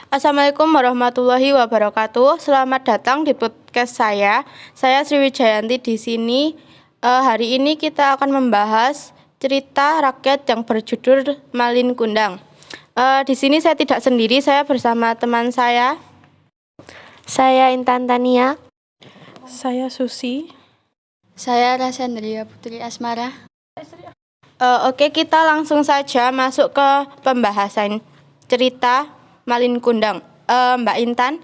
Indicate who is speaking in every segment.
Speaker 1: Assalamualaikum warahmatullahi wabarakatuh. Selamat datang di podcast saya. Saya Sriwijayanti di sini. Hari ini kita akan membahas cerita rakyat yang berjudul Malin Kundang. Di sini saya tidak sendiri, saya bersama teman saya.
Speaker 2: Saya Intan Tania.
Speaker 3: Saya Susi.
Speaker 4: Saya Rasandria Putri Asmara.
Speaker 1: Oke, kita langsung saja masuk ke pembahasan cerita Malin Kundang. Mbak Intan,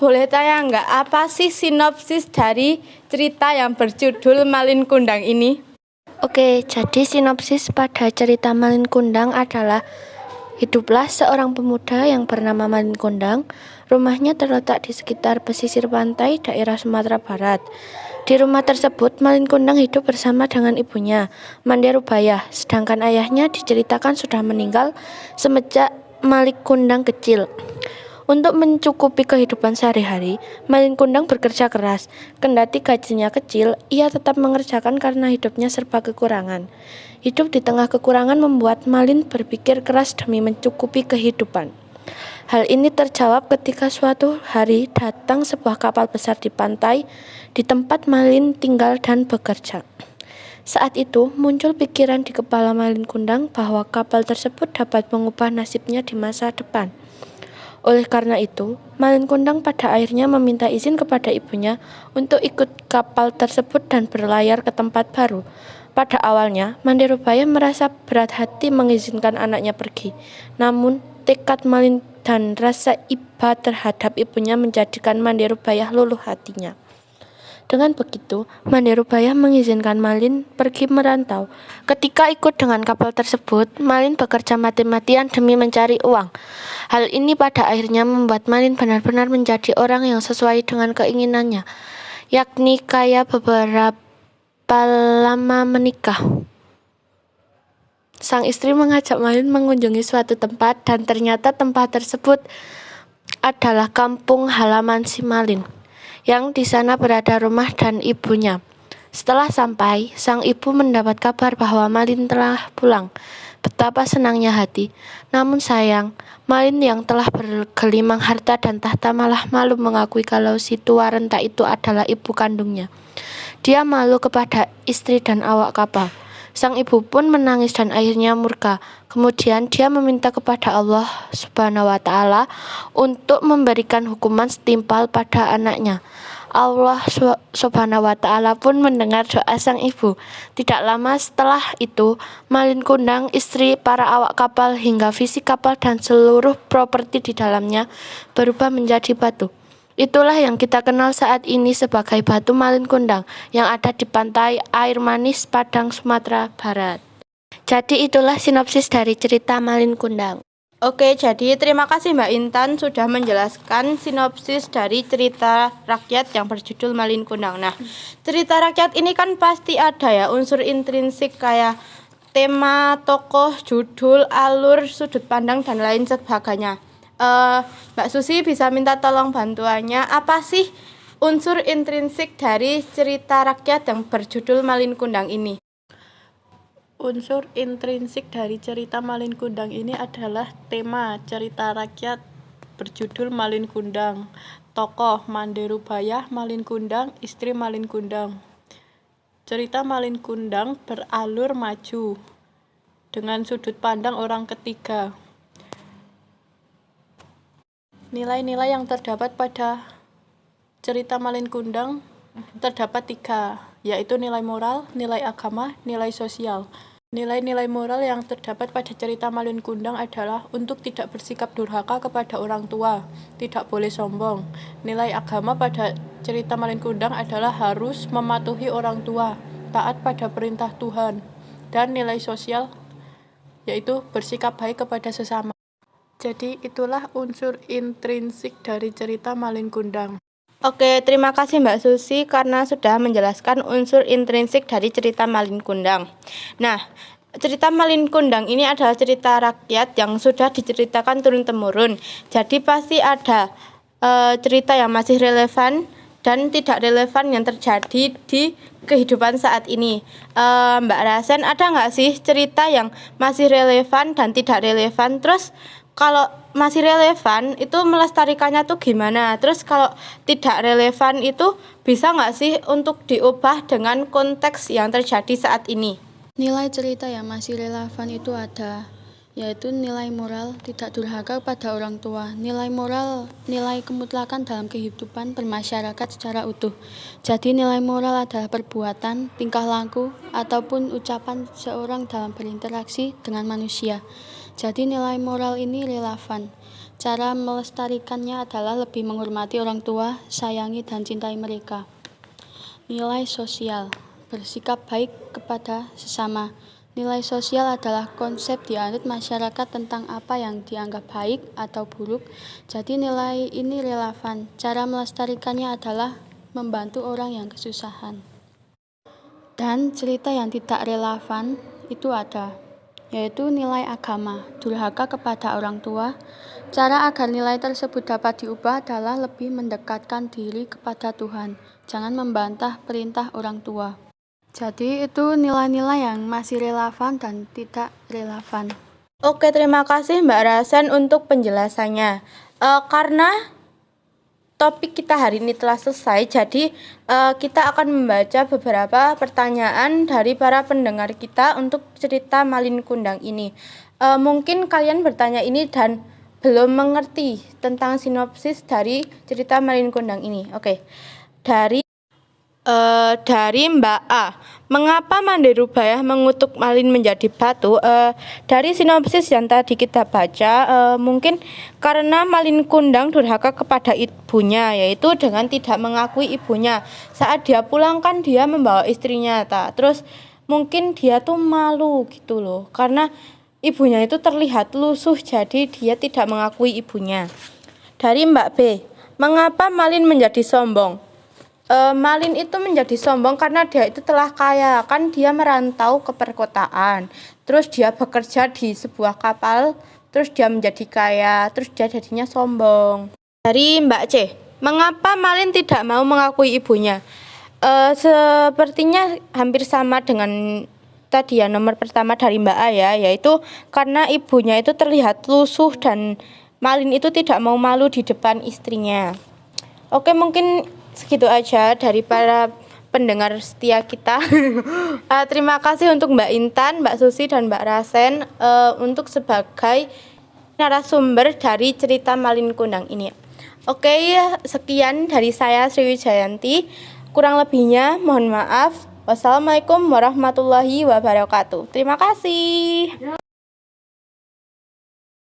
Speaker 1: boleh tanya nggak apa sih sinopsis dari cerita yang berjudul Malin Kundang ini?
Speaker 2: Oke, jadi sinopsis pada cerita Malin Kundang adalah hiduplah seorang pemuda yang bernama Malin Kundang. Rumahnya terletak di sekitar pesisir pantai daerah Sumatera Barat. Di rumah tersebut, Malin Kundang hidup bersama dengan ibunya, Mande Rubayah, sedangkan ayahnya diceritakan sudah meninggal semenjak Malin Kundang kecil. Untuk mencukupi kehidupan sehari-hari, Malin Kundang bekerja keras. Kendati gajinya kecil, ia tetap mengerjakan karena hidupnya serba kekurangan. Hidup di tengah kekurangan membuat Malin berpikir keras demi mencukupi kehidupan. Hal ini terjawab ketika suatu hari datang sebuah kapal besar di pantai di tempat Malin tinggal dan bekerja. Saat itu muncul pikiran di kepala Malin Kundang bahwa kapal tersebut dapat mengubah nasibnya di masa depan. Oleh karena itu, Malin Kundang pada akhirnya meminta izin kepada ibunya untuk ikut kapal tersebut dan berlayar ke tempat baru. Pada awalnya, Mande Rubayah merasa berat hati mengizinkan anaknya pergi. Namun, tekad Malin dan rasa iba terhadap ibunya menjadikan Mande Rubayah luluh hatinya. Dengan begitu, Mande Rubayah mengizinkan Malin pergi merantau. Ketika ikut dengan kapal tersebut, Malin bekerja mati-matian demi mencari uang. Hal ini pada akhirnya membuat Malin benar-benar menjadi orang yang sesuai dengan keinginannya, yakni kaya beberapa lama menikah. Sang istri mengajak Malin mengunjungi suatu tempat dan ternyata tempat tersebut adalah kampung halaman si Malin, yang di sana berada rumah dan ibunya. Setelah sampai, sang ibu mendapat kabar bahwa Malin telah pulang. Betapa senangnya hati. Namun sayang, Malin yang telah bergelimang harta dan tahta malah malu mengakui kalau si tua renta itu adalah ibu kandungnya. Dia malu kepada istri dan awak kapal. Sang ibu pun menangis dan akhirnya murka. Kemudian dia meminta kepada Allah Subhanahu wa Ta'ala untuk memberikan hukuman setimpal pada anaknya. Allah Subhanahu wa Ta'ala pun mendengar doa sang ibu. Tidak lama setelah itu, Malin Kundang, istri, para awak kapal hingga visi kapal dan seluruh properti di dalamnya berubah menjadi batu. Itulah yang kita kenal saat ini sebagai Batu Malin Kundang yang ada di pantai Air Manis, Padang, Sumatera Barat. Jadi itulah sinopsis dari cerita Malin Kundang.
Speaker 1: Oke, jadi terima kasih Mbak Intan sudah menjelaskan sinopsis dari cerita rakyat yang berjudul Malin Kundang. Nah, cerita rakyat ini kan pasti ada ya unsur intrinsik kayak tema, tokoh, judul, alur, sudut pandang, dan lain sebagainya. Mbak Susi bisa minta tolong bantuannya, apa sih unsur intrinsik dari cerita rakyat yang berjudul Malin Kundang ini?
Speaker 3: Unsur intrinsik dari cerita Malin Kundang ini adalah tema cerita rakyat berjudul Malin Kundang. Tokoh Mande Rubayah, Malin Kundang, istri Malin Kundang. Cerita Malin Kundang beralur maju dengan sudut pandang orang ketiga. Nilai-nilai yang terdapat pada cerita Malin Kundang terdapat 3, yaitu nilai moral, nilai agama, nilai sosial. Nilai-nilai moral yang terdapat pada cerita Malin Kundang adalah untuk tidak bersikap durhaka kepada orang tua, tidak boleh sombong. Nilai agama pada cerita Malin Kundang adalah harus mematuhi orang tua, taat pada perintah Tuhan. Dan nilai sosial yaitu bersikap baik kepada sesama. Jadi itulah unsur intrinsik dari cerita Malin Kundang.
Speaker 1: Oke, terima kasih Mbak Susi karena sudah menjelaskan unsur intrinsik dari cerita Malin Kundang. Nah, cerita Malin Kundang ini adalah cerita rakyat yang sudah diceritakan turun-temurun. Jadi pasti ada cerita yang masih relevan dan tidak relevan yang terjadi di kehidupan saat ini. Mbak Rasen, ada nggak sih cerita yang masih relevan dan tidak relevan? Terus kalau masih relevan itu melestarikannya tuh gimana? Terus kalau tidak relevan itu bisa nggak sih untuk diubah dengan konteks yang terjadi saat ini?
Speaker 4: Nilai cerita yang masih relevan itu ada, yaitu nilai moral, tidak durhaka pada orang tua. Nilai moral, nilai kemutlakan dalam kehidupan bermasyarakat secara utuh. Jadi nilai moral adalah perbuatan, tingkah laku, ataupun ucapan seorang dalam berinteraksi dengan manusia. Jadi nilai moral ini relevan. Cara melestarikannya adalah lebih menghormati orang tua, sayangi dan cintai mereka. Nilai sosial, bersikap baik kepada sesama. Nilai sosial adalah konsep dianut masyarakat tentang apa yang dianggap baik atau buruk. Jadi nilai ini relevan. Cara melestarikannya adalah membantu orang yang kesusahan. Dan cerita yang tidak relevan itu ada, yaitu nilai agama, durhaka kepada orang tua. Cara agar nilai tersebut dapat diubah adalah lebih mendekatkan diri kepada Tuhan. Jangan membantah perintah orang tua. Jadi itu nilai-nilai yang masih relevan dan tidak relevan.
Speaker 1: Oke, terima kasih Mbak Rasen untuk penjelasannya. Karena topik kita hari ini telah selesai, jadi kita akan membaca beberapa pertanyaan dari para pendengar kita untuk cerita Malin Kundang ini. Mungkin kalian bertanya ini dan belum mengerti tentang sinopsis dari cerita Malin Kundang ini. Oke, dari Mbak A, mengapa Mandirubaya mengutuk Malin menjadi batu? Dari sinopsis yang tadi kita baca, mungkin karena Malin Kundang durhaka kepada ibunya, yaitu dengan tidak mengakui ibunya. Saat dia pulang kan dia membawa istrinya, terus mungkin dia tuh malu gitu loh, karena ibunya itu terlihat lusuh, jadi dia tidak mengakui ibunya. Dari Mbak B, mengapa Malin menjadi sombong? Malin itu menjadi sombong karena dia itu telah kaya, kan dia merantau ke perkotaan, terus dia bekerja di sebuah kapal, terus dia menjadi kaya, terus dia jadinya sombong. Dari Mbak C, mengapa Malin tidak mau mengakui ibunya? Sepertinya hampir sama dengan tadi ya, nomor pertama dari Mbak A ya, yaitu karena ibunya itu terlihat lusuh dan Malin itu tidak mau malu di depan istrinya. Oke, mungkin segitu aja dari para pendengar setia kita. Terima kasih untuk Mbak Intan, Mbak Susi, dan Mbak Rasen untuk sebagai narasumber dari cerita Malin Kundang ini. Oke, sekian dari saya Sri Wijayanti. Kurang lebihnya mohon maaf. Wassalamualaikum warahmatullahi wabarakatuh. Terima kasih.